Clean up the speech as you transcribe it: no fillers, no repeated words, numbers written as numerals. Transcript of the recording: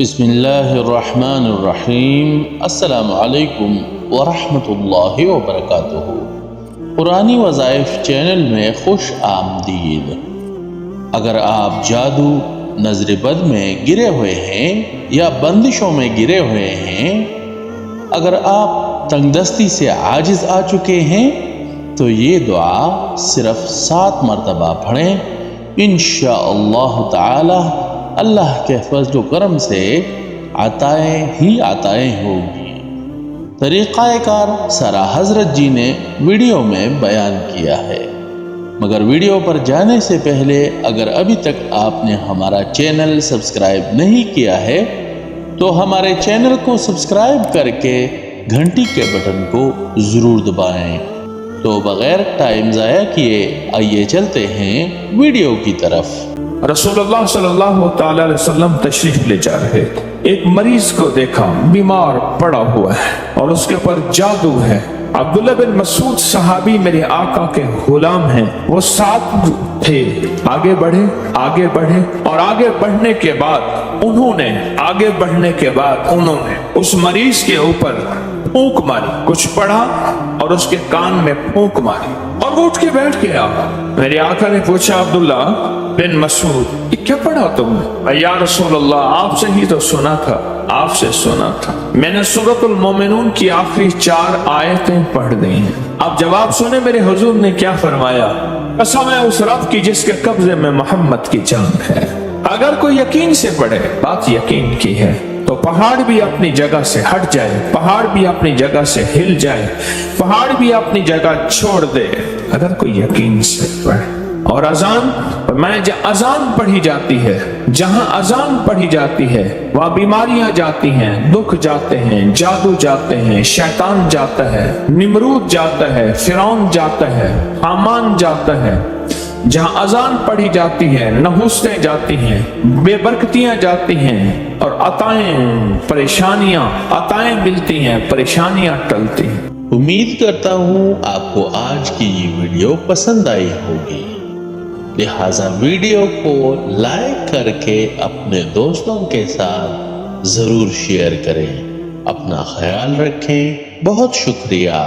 بسم اللہ الرحمن الرحیم۔ السلام علیکم ورحمۃ اللہ وبرکاتہ۔ قرآنی وظائف چینل میں خوش آمدید۔ اگر آپ جادو نظر بد میں گرے ہوئے ہیں یا بندشوں میں گرے ہوئے ہیں، اگر آپ تنگ دستی سے عاجز آ چکے ہیں تو یہ دعا صرف 7 مرتبہ پڑھیں، انشاءاللہ تعالی اللہ کے فضل و کرم سے عطائیں ہی عطائیں ہوگی۔ طریقہ کار سرا حضرت جی نے ویڈیو میں بیان کیا ہے، مگر ویڈیو پر جانے سے پہلے اگر ابھی تک آپ نے ہمارا چینل سبسکرائب نہیں کیا ہے تو ہمارے چینل کو سبسکرائب کر کے گھنٹی کے بٹن کو ضرور دبائیں۔ تو بغیر ٹائم ضائع کیے آئیے چلتے ہیں ویڈیو کی طرف۔ رسول اللہ صلی اللہ تعالی علیہ وسلم تشریف لے جا رہے تھے، ایک مریض کو دیکھا بیمار پڑا ہوا ہے اور اس کے اوپر جادو ہے۔ عبداللہ بن مسعود صحابی میرے آقا کے غلام ہیں، وہ ساتھ تھے، آگے بڑھے اور آگے بڑھنے کے بعد انہوں نے اس مریض کے اوپر پھونک ماری، کچھ پڑھا اور اس کے کان میں پھونک ماری اور وہ اٹھ کے بیٹھ گیا۔ میرے آقا نے پوچھا عبداللہ بن مسعود یہ کیا پڑھا تم نے؟ یا رسول اللہ آپ سے ہی تو سنا تھا، آپ سے سنا تھا، میں نے سورۃ المومنون کی آخری 4 آیتیں پڑھ دی ہیں۔ اب جواب سنے میرے حضور نے کیا فرمایا، قسم ہے اس رب کی جس کے قبضے میں محمد کی جان ہے۔ اگر کوئی یقین سے پڑھے، بات یقین کی ہے، تو پہاڑ بھی اپنی جگہ سے ہٹ جائے، پہاڑ بھی اپنی جگہ سے ہل جائے، پہاڑ بھی اپنی جگہ چھوڑ دے، اگر کوئی یقین سے پڑھے۔ اور اذان اذان پڑھی جاتی ہے، جہاں اذان پڑھی جاتی ہے وہاں بیماریاں جاتی ہیں، دکھ جاتے ہیں، جادو جاتے ہیں، شیطان جاتا ہے، نمرود جاتا ہے، فرعون جاتا ہے، حامان جاتا ہے۔ جہاں اذان پڑھی جاتی ہے نحوستیں جاتی ہیں، بے برکتیاں جاتی ہیں اور عطائیں ملتی ہیں، پریشانیاں ٹلتی ہیں۔ امید کرتا ہوں آپ کو آج کی یہ ویڈیو پسند آئی ہوگی، لہٰذا ویڈیو کو لائک کر کے اپنے دوستوں کے ساتھ ضرور شیئر کریں۔ اپنا خیال رکھیں، بہت شکریہ۔